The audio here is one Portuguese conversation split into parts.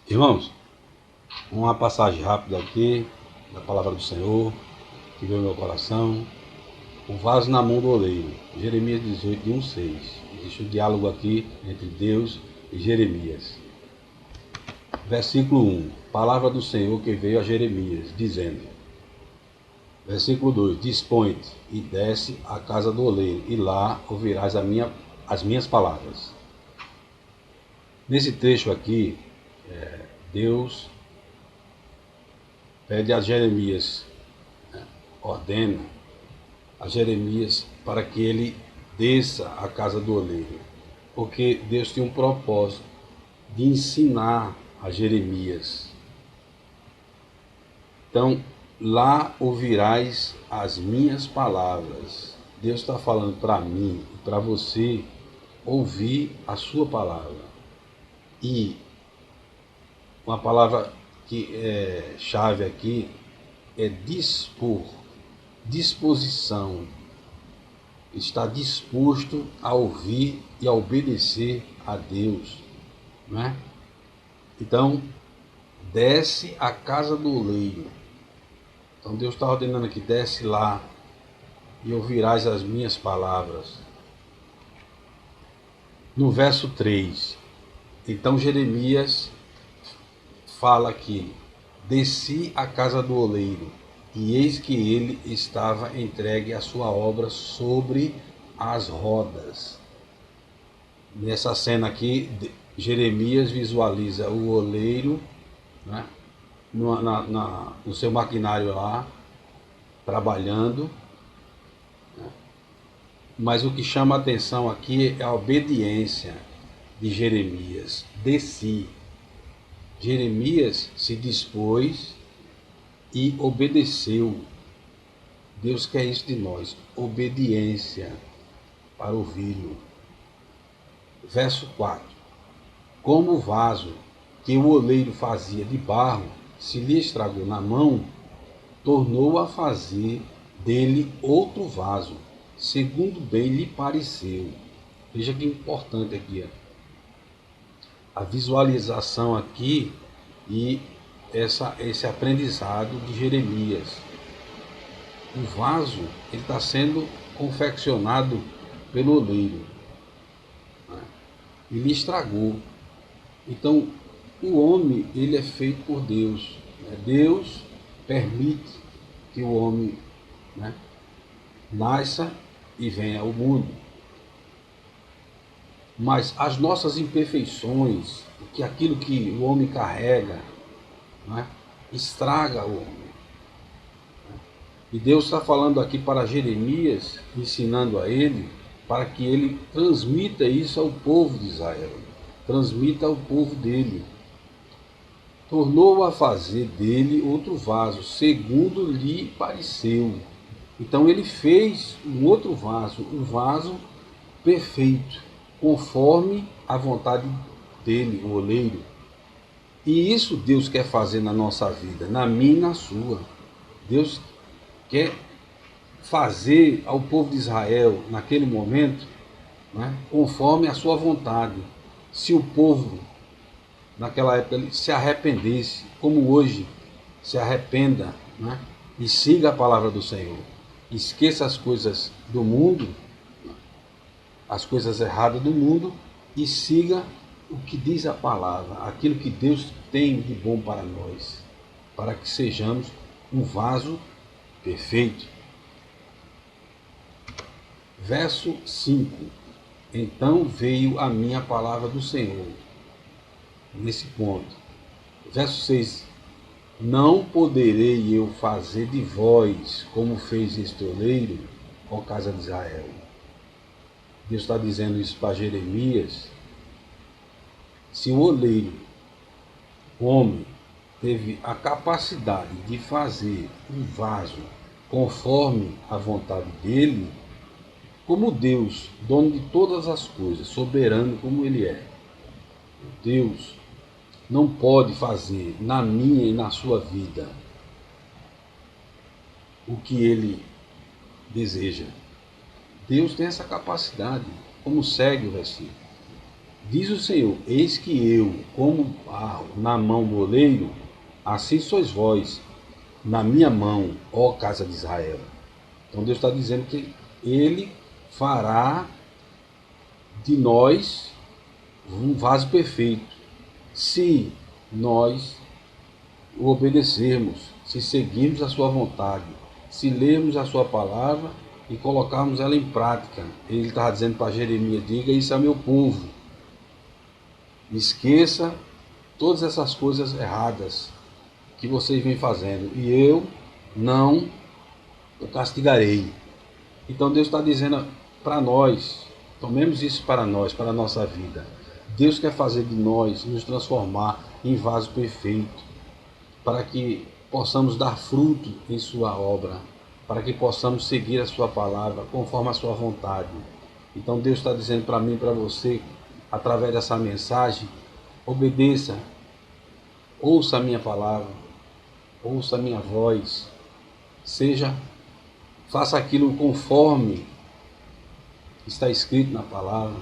Irmãos, uma passagem rápida aqui da palavra do Senhor que veio ao meu coração. O vaso na mão do oleiro. Jeremias 18, de 1 a 6. Existe um diálogo aqui entre Deus e Jeremias. Versículo 1. Palavra do Senhor que veio a Jeremias, dizendo. Versículo 2. Dispõe-te e desce à casa do oleiro, e lá ouvirás as minhas palavras. Nesse trecho aqui, Deus pede a Jeremias, ordena a Jeremias para que ele desça à casa do oleiro, porque Deus tinha um propósito de ensinar a Jeremias. Então, lá ouvirás as minhas palavras. Deus está falando para mim e para você ouvir a sua palavra. E uma palavra que é chave aqui é dispor, disposição. Está disposto a ouvir e a obedecer a Deus, né? Então, desce à casa do oleiro. Então Deus está ordenando aqui, desce lá e ouvirás as minhas palavras. No verso 3, então Jeremias fala aqui, desci à casa do oleiro, e eis que ele estava entregue à sua obra sobre as rodas. Nessa cena aqui, Jeremias visualiza o oleiro, né, no seu maquinário lá, trabalhando. Mas o que chama a atenção aqui é a obediência de Jeremias. Desci. Jeremias se dispôs e obedeceu. Deus quer isso de nós, obediência para ouvi-lo. Verso 4. Como o vaso que o oleiro fazia de barro se lhe estragou na mão, tornou a fazer dele outro vaso, segundo bem lhe pareceu. Veja que importante aqui, a visualização aqui e esse aprendizado de Jeremias. O vaso está sendo confeccionado pelo oleiro, né? Ele estragou. Então, o homem ele é feito por Deus, né? Deus permite que o homem, né, nasça e venha ao mundo. Mas as nossas imperfeições, que aquilo que o homem carrega, né, estraga o homem. E Deus está falando aqui para Jeremias, ensinando a ele, para que ele transmita isso ao povo de Israel, transmita ao povo dele. Tornou a fazer dele outro vaso, segundo lhe pareceu. Então ele fez um outro vaso, um vaso perfeito, conforme a vontade dele, o oleiro. E isso Deus quer fazer na nossa vida, na minha e na sua. Deus quer fazer ao povo de Israel, naquele momento, né, conforme a sua vontade. Se o povo, naquela época, se arrependesse, como hoje, se arrependa, né, e siga a palavra do Senhor. Esqueça as coisas do mundo, as coisas erradas do mundo, e siga o que diz a palavra, aquilo que Deus tem de bom para nós, para que sejamos um vaso perfeito. Verso 5. Então veio a minha palavra do Senhor. Nesse ponto. Verso 6. Não poderei eu fazer de vós como fez este oleiro, ó casa de Israel. Deus está dizendo isso para Jeremias. Se o oleiro, o homem, teve a capacidade de fazer um vaso conforme a vontade dele, como Deus, dono de todas as coisas, soberano como Ele é, Deus não pode fazer na minha e na sua vida o que Ele deseja. Deus tem essa capacidade, como segue o versículo. Diz o Senhor: eis que eu, como barro na mão do oleiro, assim sois vós na minha mão, ó casa de Israel. Então Deus está dizendo que Ele fará de nós um vaso perfeito, se nós o obedecermos, se seguirmos a sua vontade, se lermos a sua palavra e colocarmos ela em prática. Ele estava dizendo para Jeremias: diga isso ao meu povo, esqueça todas essas coisas erradas que vocês vêm fazendo, e eu não o castigarei. Então Deus está dizendo para nós, tomemos isso para nós, para a nossa vida. Deus quer fazer de nós, nos transformar em vaso perfeito, para que possamos dar fruto em sua obra, para que possamos seguir a sua palavra conforme a sua vontade. Então Deus está dizendo para mim e para você, através dessa mensagem: obedeça, ouça a minha palavra, ouça a minha voz, faça aquilo conforme está escrito na palavra,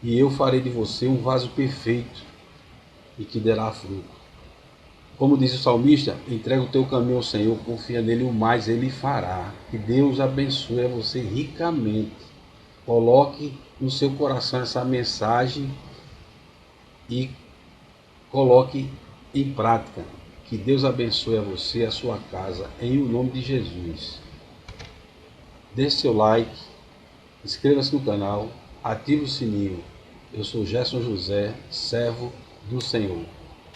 e eu farei de você um vaso perfeito e que dará fruto. Como diz o salmista: entrega o teu caminho ao Senhor, confia nele, o mais ele fará. Que Deus abençoe a você ricamente. Coloque no seu coração essa mensagem e coloque em prática. Que Deus abençoe a você e a sua casa, em o nome de Jesus. Deixe seu like, inscreva-se no canal, ative o sininho. Eu sou Gerson José, servo do Senhor.